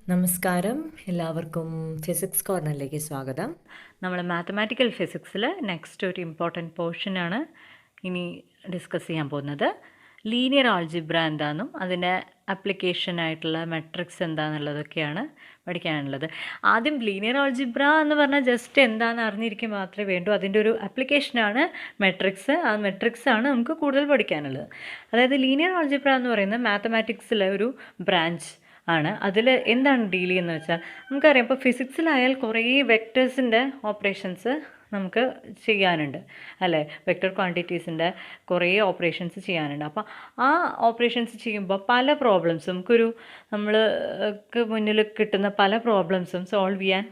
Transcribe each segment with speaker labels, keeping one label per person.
Speaker 1: നമസ്കാരം, എല്ലാവർക്കും ഫിസിക്സ് കോർണറിലേക്ക് സ്വാഗതം.
Speaker 2: നമ്മൾ മാത്തമാറ്റിക്കൽ ഫിസിക്സിൽ നെക്സ്റ്റ് ഒരു ഇമ്പോർട്ടൻറ്റ് പോർഷനാണ് ഇനി ഡിസ്കസ് ചെയ്യാൻ പോകുന്നത്. ലീനിയർ ആൾജിബ്ര എന്താണെന്നും അതിൻ്റെ ആപ്ലിക്കേഷനായിട്ടുള്ള മെട്രിക്സ് എന്താണെന്നുള്ളതൊക്കെയാണ് പഠിക്കാനുള്ളത്. ആദ്യം ലീനിയർ ആൾജിബ്ര എന്ന് പറഞ്ഞാൽ ജസ്റ്റ് എന്താണെന്ന് അറിഞ്ഞിരിക്കുക മാത്രമേ വേണ്ടൂ. അതിൻ്റെ ഒരു ആപ്ലിക്കേഷനാണ് മെട്രിക്സ്. ആ മെട്രിക്സാണ് നമുക്ക് കൂടുതൽ പഠിക്കാനുള്ളത്. അതായത് ലീനിയർ ആൾജിബ്ര എന്ന് പറയുന്നത് മാത്തമാറ്റിക്സിലെ ഒരു ബ്രാഞ്ച് ആണ്. അതിൽ എന്താണ് ഡീൽ ചെയ്യുന്നത് വെച്ചാൽ നമുക്കറിയാം, ഇപ്പോൾ ഫിസിക്സിലായാൽ കുറേ വെക്ടേഴ്സിൻ്റെ ഓപ്പറേഷൻസ് നമുക്ക് ചെയ്യാനുണ്ട് അല്ലേ. വെക്ടർ ക്വാണ്ടിറ്റീസിൻ്റെ കുറേ ഓപ്പറേഷൻസ് ചെയ്യാനുണ്ട്. അപ്പോൾ ആ ഓപ്പറേഷൻസ് ചെയ്യുമ്പോൾ പല പ്രോബ്ലംസും നമ്മൾക്ക് മുന്നിൽ കിട്ടുന്ന പല പ്രോബ്ലംസും സോൾവ് ചെയ്യാൻ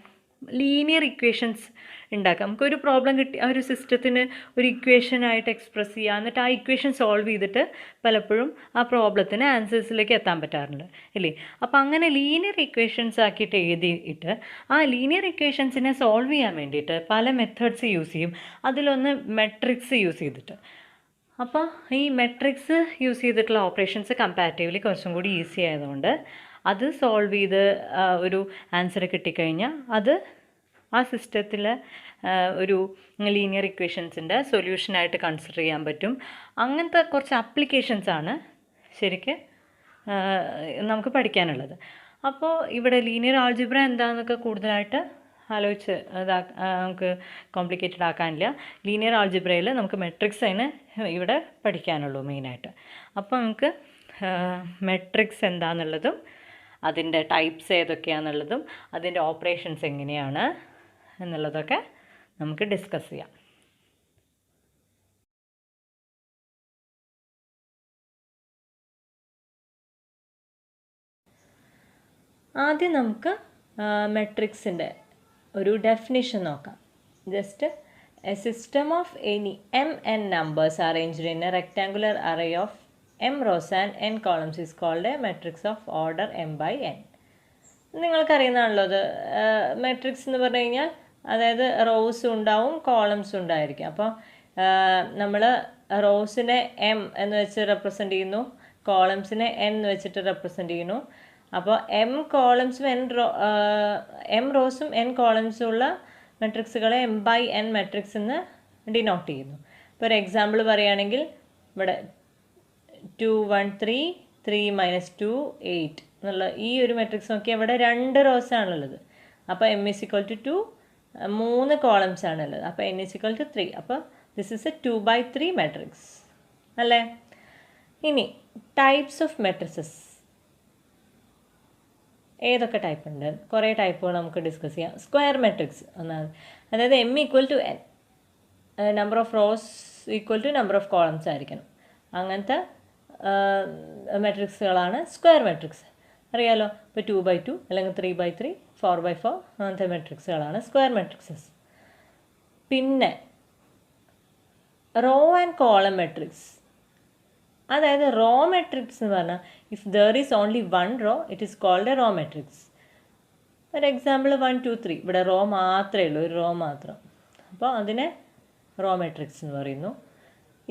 Speaker 2: ലീനിയർ ഇക്വേഷൻസ് ഉണ്ടാക്കാം. നമുക്കൊരു പ്രോബ്ലം കിട്ടി ആ ഒരു സിസ്റ്റത്തിന് ഒരു ഇക്വേഷനായിട്ട് എക്സ്പ്രസ് ചെയ്യുക, എന്നിട്ട് ആ ഇക്വേഷൻ സോൾവ് ചെയ്തിട്ട് പലപ്പോഴും ആ പ്രോബ്ലത്തിന് ആൻസേഴ്സിലേക്ക് എത്താൻ പറ്റാറുണ്ട് ഇല്ലേ. അപ്പോൾ അങ്ങനെ ലീനിയർ ഇക്വേഷൻസ് ആക്കിയിട്ട് എഴുതിയിട്ട് ആ ലീനിയർ ഇക്വേഷൻസിനെ സോൾവ് ചെയ്യാൻ വേണ്ടിയിട്ട് പല മെത്തേഡ്സ് യൂസ് ചെയ്യും. അതിലൊന്ന് മെട്രിക്സ് യൂസ് ചെയ്തിട്ട്. അപ്പോൾ ഈ മെട്രിക്സ് യൂസ് ചെയ്തിട്ടുള്ള ഓപ്പറേഷൻസ് കമ്പാരിറ്റീവ്ലി കുറച്ചും കൂടി ഈസി ആയതുകൊണ്ട് അത് സോൾവ് ചെയ്ത് ഒരു ആൻസർ കിട്ടിക്കഴിഞ്ഞാൽ അത് ആ സിസ്റ്റത്തിൽ ഒരു ലീനിയർ ഇക്വേഷൻസിൻ്റെ സൊല്യൂഷനായിട്ട് കൺസിഡർ ചെയ്യാൻ പറ്റും. അങ്ങനത്തെ കുറച്ച് ആപ്ലിക്കേഷൻസാണ് ശരിക്ക് നമുക്ക് പഠിക്കാനുള്ളത്. അപ്പോൾ ഇവിടെ ലീനിയർ ആൾജിബ്ര എന്താണെന്നൊക്കെ കൂടുതലായിട്ട് ആലോചിച്ച് നമുക്ക് കോംപ്ലിക്കേറ്റഡ് ആക്കാനില്ല. ലീനിയർ ആൾജിബ്രയിൽ നമുക്ക് മെട്രിക്സ് അതിന് ഇവിടെ പഠിക്കാനുള്ളൂ മെയിനായിട്ട്. അപ്പോൾ നമുക്ക് മെട്രിക്സ് എന്താണെന്നുള്ളതും അതിൻ്റെ ടൈപ്സ് ഏതൊക്കെയാണെന്നുള്ളതും അതിൻ്റെ ഓപ്പറേഷൻസ് എങ്ങനെയാണ് എന്നുള്ളതൊക്കെ നമുക്ക് ഡിസ്കസ് ചെയ്യാം. ആദ്യം നമുക്ക് മെട്രിക്സിൻ്റെ ഒരു ഡെഫിനിഷൻ നോക്കാം. Just A system of any m(n) numbers arranged in A rectangular array of m rows and n columns is called a matrix of order m by n. നിങ്ങൾക്കറിയുന്നതാണല്ലോ അത്. മെട്രിക്സ് എന്ന് പറഞ്ഞു കഴിഞ്ഞാൽ അതായത് റോസും ഉണ്ടാവും കോളംസും ഉണ്ടായിരിക്കും. അപ്പോൾ നമ്മൾ റോസിനെ m എന്ന് വെച്ച് റെപ്രസെൻ്റ് ചെയ്യുന്നു, കോളംസിനെ n എന്ന് വെച്ചിട്ട് റെപ്രസെൻ്റ് ചെയ്യുന്നു. അപ്പോൾ m കോളംസും m റോസും n കോളംസും ഉള്ള മെട്രിക്സുകളെ m by n മെട്രിക്സ് എന്ന് ഡിനോട്ട് ചെയ്യുന്നു. ഇപ്പോൾ ഒരു എക്സാമ്പിൾ പറയുകയാണെങ്കിൽ ഇവിടെ 2 1 3 3 - 2 8 എന്നുള്ള ഈ ഒരു മെട്രിക്സ് നോക്കിയാൽ ഇവിടെ 2 റോസ് ആണുള്ളത്. അപ്പോൾ m is equal to 2, 3 columns ആണുള്ളത്. അപ്പോൾ n is equal to 3. അപ്പോൾ this is A 2 by 3 matrix അല്ലേ. ഇനി ടൈപ്സ് ഓഫ് മെട്രിക്സസ് ഏതൊക്കെ ടൈപ്പ് ഉണ്ട്? കുറേ ടൈപ്പുകൾ നമുക്ക് ഡിസ്കസ് ചെയ്യാം. സ്ക്വയർ മെട്രിക്സ് ഒന്നാമത്, അതായത് m equal to n, number of rows equal to number of columns ആയിരിക്കണം. അങ്ങനത്തെ മെട്രിക്സുകളാണ് സ്ക്വയർ മെട്രിക്സ്. അറിയാലോ, ഇപ്പോൾ 2 by 2 അല്ലെങ്കിൽ 3 by 3 4 by 4 അങ്ങനത്തെ മെട്രിക്സുകളാണ് സ്ക്വയർ മെട്രിക്സസ്. പിന്നെ റോ ആൻഡ് കോളം മെട്രിക്സ്, അതായത് റോ മെട്രിക്സ് എന്ന് പറഞ്ഞാൽ if there is only one row it is called a row matrix. ഒരു എക്സാമ്പിൾ 1 2 3 ഇവിടെ റോ മാത്രമേ ഉള്ളൂ, ഒരു റോ മാത്രം. അപ്പോൾ അതിനെ റോ മെട്രിക്സ് എന്ന് പറയുന്നു.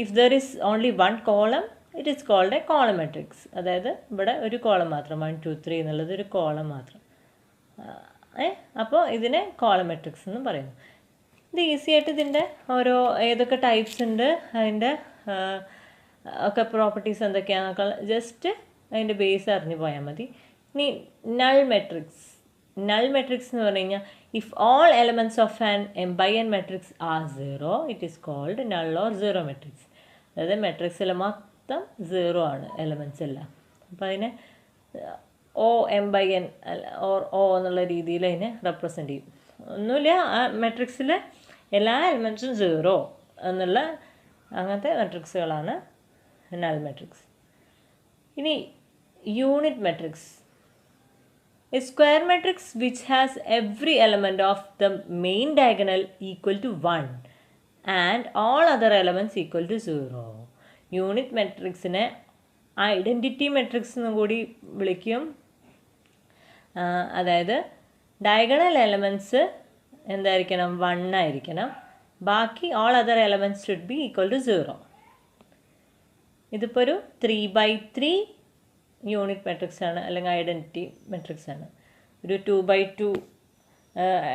Speaker 2: If there is only one column it is called a column matrix. അതായത് ഇവിടെ ഒരു കോളം മാത്രം 1 2 3 എന്നുള്ളത് ഒരു കോളം മാത്രം. അപ്പോൾ ഇതിനെ കോളം മെട്രിക്സ് എന്ന് പറയുന്നു. ഇത് ഈസി ആയിട്ട് ഇതിൻ്റെ ഓരോ ഏതൊക്കെ ടൈപ്സ് ഉണ്ട് അതിൻ്റെ ഒക്കെ പ്രോപ്പർട്ടീസ് എന്തൊക്കെയാണെന്നൊക്കെ ജസ്റ്റ് അതിൻ്റെ ബേസ് അറിഞ്ഞു പോയാൽ മതി. ഇനി നൾ മെട്രിക്സ്. നൾ മെട്രിക്സ് എന്ന് പറഞ്ഞു കഴിഞ്ഞാൽ if all elements of an m by n matrix are 0 it is called null or zero matrix. അതായത് മെട്രിക്സിൽ മൊത്തം 0 ആണ് എലമെൻറ്റ്സ് എല്ലാം. അപ്പോൾ അതിനെ o m by n or o എന്നുള്ള രീതിയിൽ അതിനെ റെപ്രസെൻ്റ് ചെയ്യും. ഒന്നുമില്ല, ആ മെട്രിക്സിലെ എല്ലാ എലമെൻറ്റ്സും 0 എന്നുള്ള അങ്ങനത്തെ മെട്രിക്സുകളാണ് നൾ മെട്രിക്സ്. ഇനി unit matrix. A square matrix which has every element of the main diagonal equal to 1 and all other elements equal to 0. Unit മെട്രിക്സിനെ ഐഡൻറ്റിറ്റി മെട്രിക്സ് എന്നും കൂടി വിളിക്കും. അതായത് ഡയഗണൽ എലമെൻറ്റ്സ് എന്തായിരിക്കണം? 1 ആയിരിക്കണം. ബാക്കി all other elements should be equal to 0. ഇതിപ്പോൾ ഒരു 3 by 3 യൂണിറ്റ് മെട്രിക്സ് ആണ് അല്ലെങ്കിൽ ഐഡൻറ്റിറ്റി മെട്രിക്സ് ആണ്. ഒരു 2x2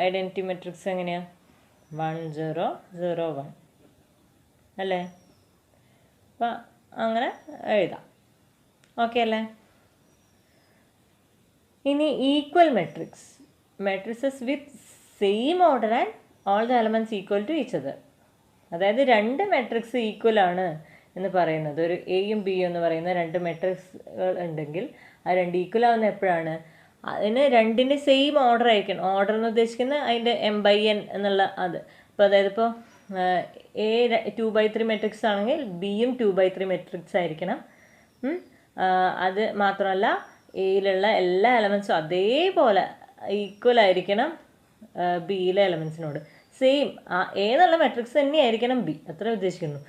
Speaker 2: ഐഡൻറ്റിറ്റി മെട്രിക്സ് എങ്ങനെയാണ്? 1 0 0 1 അല്ലേ? അപ്പം അങ്ങനെ എഴുതാം. ഓക്കെ അല്ലേ? ഇനി equal matrix, matrices with same order and all the elements equal to each other. അതായത് രണ്ട് മെട്രിക്സ് ഈക്വൽ ആണ് എന്ന് പറയുന്നത്, ഒരു എയും ബിയും എന്ന് പറയുന്ന രണ്ട് മെട്രിക്സുകൾ ഉണ്ടെങ്കിൽ ആ രണ്ട് ഈക്വൽ ആവുന്ന എപ്പോഴാണ്? അതിന് രണ്ടിൻ്റെ സെയിം ഓർഡർ ആയിരിക്കണം. ഓർഡർ എന്ന് ഉദ്ദേശിക്കുന്നത് അതിൻ്റെ m/n എന്നുള്ള അത്. അപ്പോൾ അതായത് ഇപ്പോൾ എ 2x3 മെട്രിക്സ് ആണെങ്കിൽ ബിയും 2x3 മെട്രിക്സ് ആയിരിക്കണം. അത് മാത്രമല്ല എയിലുള്ള എല്ലാ എലമെൻറ്റ്സും അതേപോലെ ഈക്വൽ ആയിരിക്കണം ബിയിലെ എലമെൻറ്റ്സിനോട്. സെയിം എ എന്നുള്ള മെട്രിക്സ് തന്നെയായിരിക്കണം ബി, അത്ര ഉദ്ദേശിക്കുന്നു.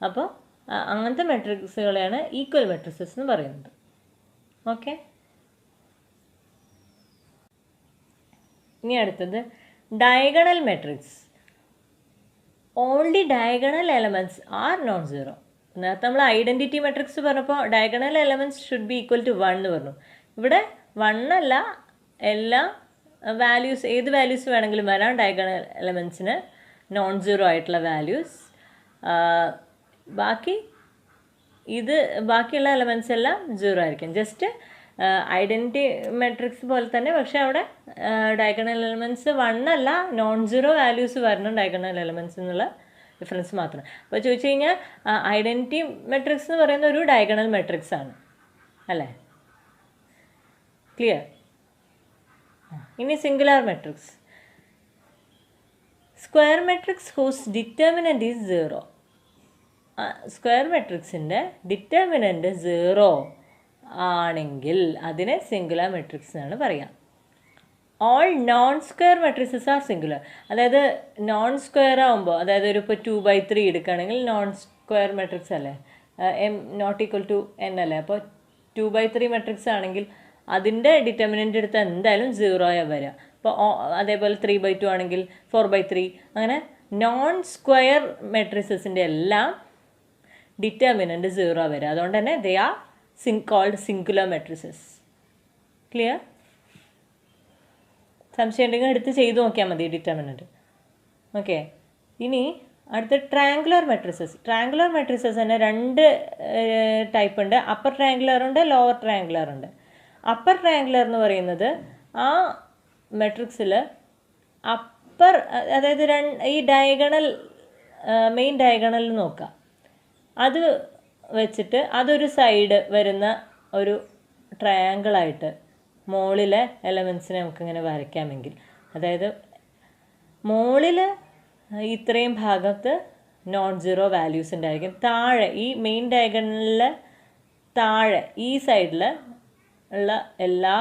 Speaker 2: അപ്പോൾ അങ്ങനത്തെ മെട്രിക്സുകളെയാണ് ഈക്വൽ മെട്രിക്സസ് എന്ന് പറയുന്നത്. ഓക്കെ. ഇനി അടുത്തത് diagonal matrix. Only diagonal elements are non zero. നേരത്തെ നമ്മൾ ഐഡൻറ്റിറ്റി മെട്രിക്സ് പറഞ്ഞപ്പോൾ diagonal elements should be equal to 1 എന്ന് പറഞ്ഞു. ഇവിടെ 1 അല്ല, എല്ലാ വാല്യൂസ്, ഏത് വാല്യൂസ് വേണമെങ്കിലും വരാം ഡയഗണൽ എലമെൻറ്റ്സിന്, നോൺ സീറോ ആയിട്ടുള്ള വാല്യൂസ്. ബാക്കിയുള്ള എലമെൻറ്റ്സ് എല്ലാം സീറോ ആയിരിക്കും. ജസ്റ്റ് ഐഡൻറ്റിറ്റി മെട്രിക്സ് പോലെ തന്നെ, പക്ഷേ അവിടെ ഡയഗണൽ എലമെൻറ്റ്സ് 1 അല്ല, നോൺ സീറോ വാല്യൂസ് വരണം ഡയഗണൽ എലമെൻറ്റ്സ് എന്നുള്ള ഡിഫറൻസ് മാത്രം. അപ്പോൾ ചോദിച്ചു കഴിഞ്ഞാൽ ഐഡൻറ്റിറ്റി മെട്രിക്സ് എന്ന് പറയുന്ന ഒരു ഡയഗണൽ മെട്രിക്സ് ആണ് അല്ലേ? ക്ലിയർ? ഇനി singular matrix. Square matrix whose determinant is 0. Square മെട്രിക്സിൻ്റെ ഡിറ്റർമിനൻറ്റ് 0 ആണെങ്കിൽ അതിനെ സിംഗുലാർ മെട്രിക്സ് എന്നാണ് പറയുക. All non square matrices are singular. അതായത് നോൺ സ്ക്വയർ ആകുമ്പോൾ, അതായത് ഒരു ഇപ്പോൾ 2x3 എടുക്കുകയാണെങ്കിൽ നോൺ സ്ക്വയർ മെട്രിക്സ് അല്ലേ, m not equal to n അല്ലേ? അപ്പോൾ 2x3 മെട്രിക്സ് ആണെങ്കിൽ അതിൻ്റെ ഡിറ്റർമിനൻ്റ് എടുത്താൽ എന്തായാലും 0 വരിക. അപ്പോൾ അതേപോലെ 3x2 ആണെങ്കിൽ 4x3, അങ്ങനെ നോൺ സ്ക്വയർ മെട്രിക്സസിൻ്റെ എല്ലാം ഡിറ്റർമിനൻ്റ് 0 വരിക. അതുകൊണ്ട് തന്നെ they are called singular matrices. Clear? സംശയം ഉണ്ടെങ്കിൽ എടുത്ത് ചെയ്ത് നോക്കിയാൽ മതി ഡിറ്റർമിനൻ്റ്. ഓക്കെ. ഇനി അടുത്ത ട്രയാങ്കുലർ മെട്രിസസ്. ട്രയാങ്കുലർ മെട്രിസസ് തന്നെ രണ്ട് ടൈപ്പ് ഉണ്ട്. അപ്പർ ട്രയാങ്കുലർ ഉണ്ട്, ലോവർ ട്രയാങ്കുലർ ഉണ്ട്. അപ്പർ ട്രയാങ്കുലർ എന്ന് പറയുന്നത് ആ മെട്രിക്സിൽ അപ്പർ, അതായത് ഈ ഡയഗണൽ, മെയിൻ ഡയഗണൽ നോക്കുക, അത് വെച്ചിട്ട് അതൊരു സൈഡ് വരുന്ന ഒരു ട്രയാങ്കിളായിട്ട് മുകളിലെ എലമെൻസിനെ നമുക്കിങ്ങനെ വരയ്ക്കാമെങ്കിൽ, അതായത് മുകളിൽ ഇത്രയും ഭാഗത്ത് നോൺ സീറോ വാല്യൂസ് ഉണ്ടായിരിക്കും, താഴെ ഈ മെയിൻ ഡയഗണലിൽ താഴെ ഈ സൈഡിൽ ഉള്ള എല്ലാ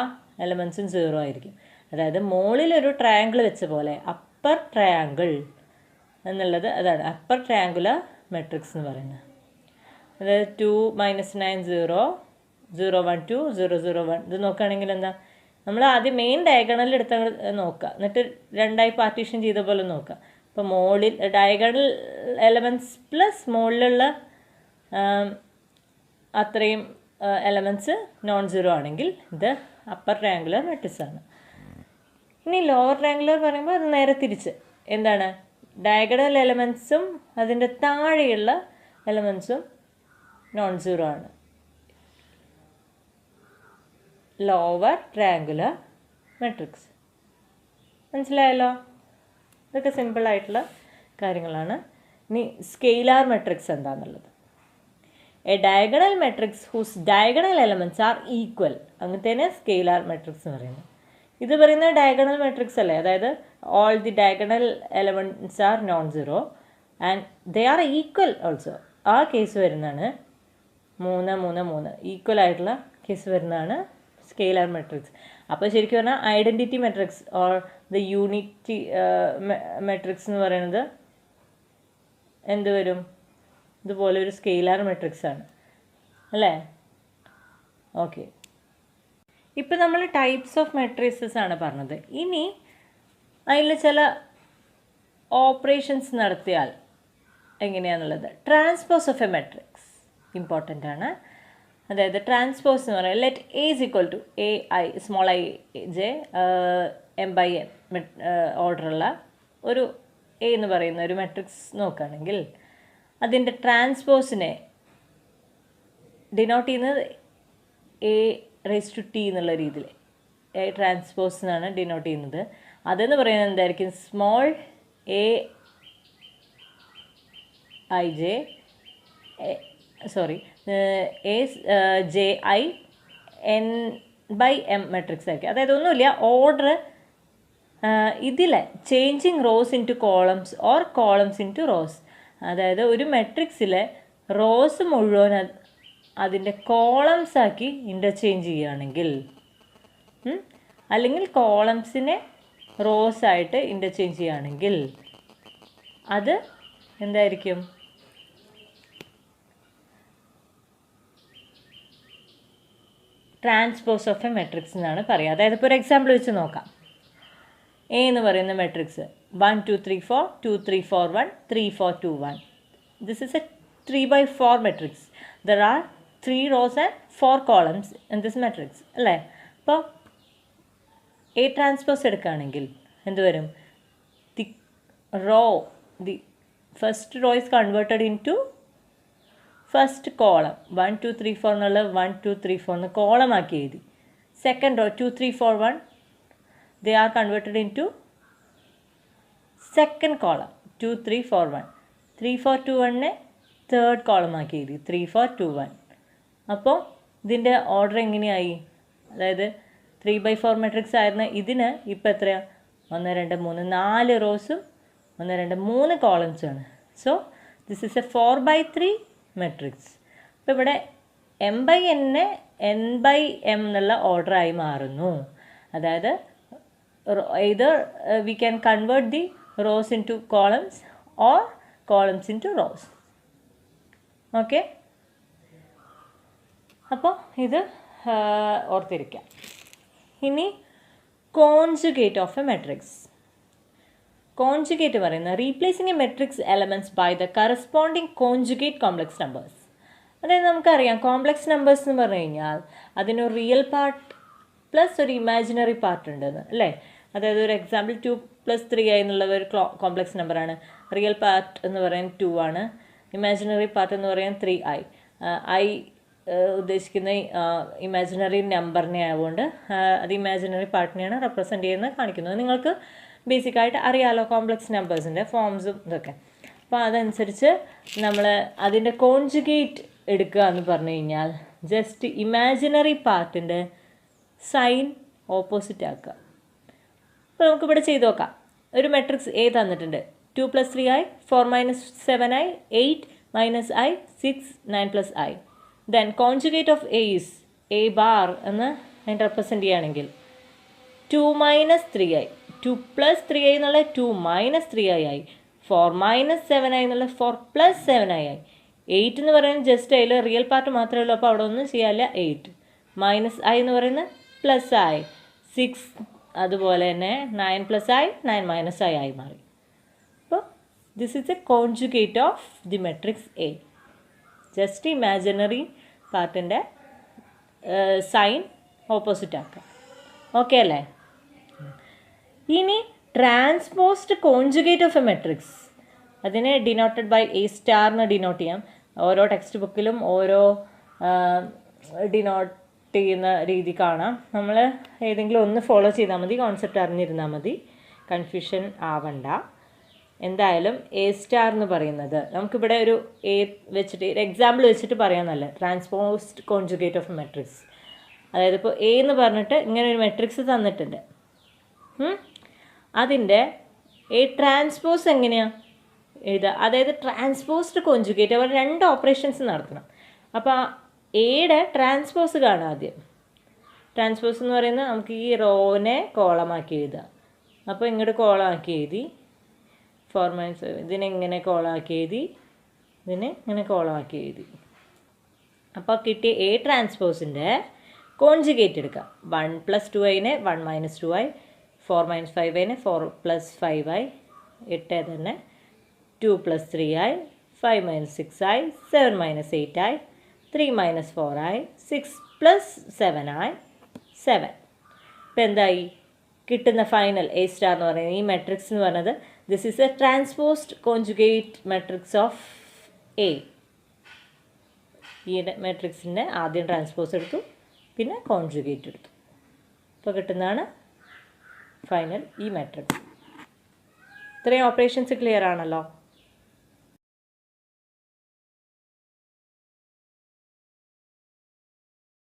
Speaker 2: എലമെൻസും സീറോ ആയിരിക്കും. അതായത് മുകളിലൊരു ട്രയാങ്കിൾ വെച്ച പോലെ അപ്പർ ട്രയാങ്കിൾ എന്നുള്ളത് അതാണ് അപ്പർ ട്രയാങ്കുലർ മെട്രിക്സ് എന്ന് പറയുന്നത്. അതായത് 2 -9 0 0 1 2 0 0 1. ഇത് നോക്കുകയാണെങ്കിൽ എന്താ, നമ്മൾ ആദ്യം മെയിൻ ഡയഗണലിൽ എടുത്ത നോക്കുക, എന്നിട്ട് രണ്ടായി പാർട്ടീഷൻ ചെയ്ത പോലെ നോക്കുക. ഇപ്പോൾ മുകളിൽ ഡയഗണൽ എലമെൻറ്റ്സ് പ്ലസ് മുകളിലുള്ള അത്രയും എലമെൻറ്റ്സ് നോൺ സീറോ ആണെങ്കിൽ ഇത് അപ്പർ ട്രയാങ്കുലർ മെട്രിക്സ് ആണ്. ഇനി ലോവർ ട്രയാങ്കുലർ പറയുമ്പോൾ അത് നേരെ തിരിച്ച് എന്താണ്, ഡയഗണൽ എലമെൻറ്റ്സും അതിൻ്റെ താഴെയുള്ള എലമെൻറ്റ്സും നോൺ സീറോ ആണ്. Lower triangular matrix. മനസ്സിലായല്ലോ? ഇതൊക്കെ സിമ്പിളായിട്ടുള്ള കാര്യങ്ങളാണ്. ഇനി സ്കെയിലാർ മെട്രിക്സ് എന്താണെന്നുള്ളത്. A diagonal matrix whose diagonal elements are equal, അങ്ങനത്തേനെ സ്കെയിലാർ മെട്രിക്സ് എന്ന് പറയുന്നത്. ഇത് പറയുന്നത് ഡയഗണൽ മെട്രിക്സ് അല്ലേ, അതായത് all the diagonal elements are non zero and they are equal also. ആ കേസ് വരുന്നതാണ് 3 3 3 ഈക്വൽ ആയിട്ടുള്ള കേസ് വരുന്നതാണ് സ്കെയിലാർ മെട്രിക്സ്. അപ്പോൾ ശരിക്കും പറഞ്ഞാൽ identity matrix or the unity matrix എന്ന് പറയുന്നത് എന്ത് വരും, ഇതുപോലെ ഒരു സ്കെയിലാർ മെട്രിക്സ് ആണ് അല്ലേ? ഓക്കെ. ഇപ്പം നമ്മൾ ടൈപ്സ് ഓഫ് മെട്രിക്സസ് ആണ് പറഞ്ഞത്. ഇനി അതിൽ ചില ഓപ്പറേഷൻസ് നടത്തിയാൽ എങ്ങനെയാണെന്നുള്ളത്. Transpose of a matrix important ആണ്. അതായത് ട്രാൻസ്പോസ് എന്ന് പറയുന്നത് let A is equal to A I small I J M by N ഓർഡറുള്ള ഒരു എ എന്ന് പറയുന്ന ഒരു മെട്രിക്സ് നോക്കുകയാണെങ്കിൽ അതിൻ്റെ ട്രാൻസ്പോസിനെ ഡിനോട്ട് ചെയ്യുന്നത് എ റേസ് ടു ടി എന്നുള്ള രീതിയിൽ എ ട്രാൻസ്പോസ് എന്നാണ് ഡിനോട്ട് ചെയ്യുന്നത്. അതെന്ന് പറയുന്നത് എന്തായിരിക്കും? Small a i j a j i n by m matrix ആയിരിക്കും. അതായത് ഒന്നുമില്ല, ഓർഡർ ഇതിലെ changing rows into columns or columns into rows. അതായത് ഒരു മെട്രിക്സിലെ റോസ് മുഴുവൻ അതിൻ്റെ കോളംസ് ആക്കി ഇൻ്റർചേഞ്ച് ചെയ്യുകയാണെങ്കിൽ, അല്ലെങ്കിൽ കോളംസിനെ റോസ് ആയിട്ട് ഇൻ്റർചേഞ്ച് ചെയ്യുകയാണെങ്കിൽ അത് എന്തായിരിക്കും? ട്രാൻസ്പോസ് ഓഫ് എ മെട്രിക്സ് എന്നാണ് പറയുക. അതായത് ഇപ്പോൾ ഒരു എക്സാമ്പിൾ വെച്ച് നോക്കാം. എ എന്ന് പറയുന്ന matrix 1 2 3 4 2 3 4 1 3 4 2 1. This is A 3/4 matrix. There are 3 rows and 4 columns in this matrix അല്ലേ? അപ്പോൾ എ ട്രാൻസ്പോസ് എടുക്കുകയാണെങ്കിൽ എന്ത് വരും? The first row is converted into first column. 1 2 3 4 എന്നുള്ള 1 2 3 4 എന്ന് കോളം ആക്കി എഴുതി. Second row 2 3 4 1 they are converted into second column 2 3 4 1. 3 4 2 1 third column ആക്കി എഴുതി 3 4 2 1. അപ്പോൾ ഇതിൻ്റെ ഓർഡർ എങ്ങനെയായി? അതായത് 3/4 മെട്രിക്സ് ആയിരുന്ന ഇതിന് ഇപ്പോൾ എത്രയാണ്? 1 2 3 4 റോസും 1 2 3 കോളംസുമാണ്. So this is a 4/3 matrix. അപ്പോൾ ഇവിടെ n/m എന്നുള്ള ഓർഡറായി മാറുന്നു. അതായത് either we can convert the rows into columns or columns into rows. Okay, അപ്പോൾ ഇത് ഓർത്തിരിക്കാം. ഇനി conjugate of a matrix. Conjugate പറയുന്നത് replacing a matrix elements by the corresponding conjugate complex numbers. അതായത് നമുക്കറിയാം കോംപ്ലക്സ് നമ്പേഴ്സ് എന്ന് പറഞ്ഞു കഴിഞ്ഞാൽ അതിനൊരു റിയൽ പാർട്ട് പ്ലസ് ഒരു ഇമാജിനറി പാർട്ട് ഉണ്ടെന്ന് അല്ലേ? അതായത് ഒരു എക്സാമ്പിൾ 2 + 3i എന്നുള്ള ഒരു കോംപ്ലക്സ് നമ്പറാണ്. റിയൽ പാർട്ട് എന്ന് പറയുന്നത് 2 ആണ്. ഇമാജിനറി പാർട്ട് എന്ന് പറയുന്നത് 3i. ഐ ഉദ്ദേശിക്കുന്ന ഇമാജിനറി നമ്പറിനെ ആയതുകൊണ്ട് അത് ഇമാജിനറി പാർട്ടിനെയാണ് റെപ്രസെൻ്റ് ചെയ്യുന്നത് കാണിക്കുന്നത്. നിങ്ങൾക്ക് ബേസിക്കായിട്ട് അറിയാമല്ലോ കോംപ്ലക്സ് നമ്പേഴ്സിൻ്റെ ഫോംസും ഇതൊക്കെ. അപ്പോൾ അതനുസരിച്ച് നമ്മൾ അതിൻ്റെ കോൺജുഗേറ്റ് എടുക്കുക എന്ന് പറഞ്ഞു കഴിഞ്ഞാൽ ജസ്റ്റ് ഇമാജിനറി പാർട്ടിൻ്റെ സൈൻ ഓപ്പോസിറ്റ് ആക്കുക. അപ്പോൾ നമുക്കിവിടെ ചെയ്ത് നോക്കാം. ഒരു മെട്രിക്സ് എ തന്നിട്ടുണ്ട്. 2 + 3i 4 - 7i 8 - i 6 9 + i. Then conjugate of A is A bar എന്ന് അതിന് റെപ്രസെൻ്റ് ചെയ്യുകയാണെങ്കിൽ 2 - 3i 2 + 3i എന്നുള്ള 2 - 3i ആയി. 4 - 7i എന്നുള്ള 4 + 7i ആയി. 8 എന്ന് പറയുന്നത് ജസ്റ്റ് അതിൽ റിയൽ പാർട്ട് മാത്രമേ ഉള്ളൂ. അപ്പോൾ അവിടെ ഒന്നും ചെയ്യാനില്ല. 8 - i എന്ന് പറയുന്നത് പ്ലസ് ആയി. 6 അതുപോലെ തന്നെ 9 + i 9 - i ആയി മാറി. അപ്പോൾ this is a conjugate of the matrix A. Just imaginary പാർട്ടിൻ്റെ സൈൻ ഓപ്പോസിറ്റ് ആക്കുക. ഓക്കെ അല്ലേ? ഇനി transposed conjugate of a matrix, അതിനെ ഡിനോട്ടഡ് ബൈ എ സ്റ്റാറിന് ഡിനോട്ട് ചെയ്യാം. ഓരോ ടെക്സ്റ്റ് ബുക്കിലും ഓരോ ഡിനോട്ട് ചെയ്യുന്ന രീതി കാണാം. നമ്മൾ ഏതെങ്കിലും ഒന്ന് ഫോളോ ചെയ്താൽ മതി, കോൺസെപ്റ്റ് അറിഞ്ഞിരുന്നാൽ മതി, കൺഫ്യൂഷൻ ആവണ്ട. എന്തായാലും എ സ്റ്റാർ എന്ന് പറയുന്നത് നമുക്കിവിടെ ഒരു എ വെച്ചിട്ട് ഒരു എക്സാമ്പിൾ വെച്ചിട്ട് പറയാൻ നല്ല ട്രാൻസ്പോസ്ഡ് കോൺജുഗേറ്റ് ഓഫ് മെട്രിക്സ്. അതായത് ഇപ്പോൾ എ എന്ന് പറഞ്ഞിട്ട് ഇങ്ങനെ ഒരു മെട്രിക്സ് തന്നിട്ടുണ്ട്. അതിൻ്റെ എ ട്രാൻസ്പോസ് എങ്ങനെയാണ് എഴുതുക? അതായത് ട്രാൻസ്പോസ്ഡ് കോൺജുഗേറ്റ് അവർ 2 ഓപ്പറേഷൻസ് നടത്തണം. അപ്പോൾ എയുടെ ട്രാൻസ്പോസ് കാണാം ആദ്യം. ട്രാൻസ്പോസ് എന്ന് പറയുന്നത് നമുക്ക് ഈ റോനെ കോളമാക്കി എഴുതാം. അപ്പോൾ ഇങ്ങോട്ട് കോളമാക്കി എഴുതി 4 - 7 ഇതിനെ ഇങ്ങനെ കോളമാക്കി എഴുതി, ഇതിനെ ഇങ്ങനെ കോളമാക്കി എഴുതി. അപ്പോൾ കിട്ടിയ എ ട്രാൻസ്പോസിൻ്റെ കോൺജുഗേറ്റ് എടുക്കാം. 1 + 2iനെ 1 - 2i, 4 - 5iനെ 4 + 5i, 8 തന്നെ 2 + 3i, 5 - 6i, 7 - 8i, 3 മൈനസ് 4 ആയി, 6 പ്ലസ് 7 ആയി 7. ഇപ്പം എന്തായി കിട്ടുന്ന ഫൈനൽ എ സ്റ്റാർ എന്ന് പറയുന്നത് ഈ മെട്രിക്സ് എന്ന് പറയുന്നത് this is a transposed conjugate matrix of A. ഈ മെട്രിക്സിൻ്റെ ആദ്യം ട്രാൻസ്പോസ് എടുത്തു, പിന്നെ കോൺജുഗേറ്റ് എടുത്തു. ഇപ്പോൾ കിട്ടുന്നതാണ് ഫൈനൽ ഈ മെട്രിക്സ്. ഇത്രയും ഓപ്പറേഷൻസ് ക്ലിയർ ആണല്ലോ.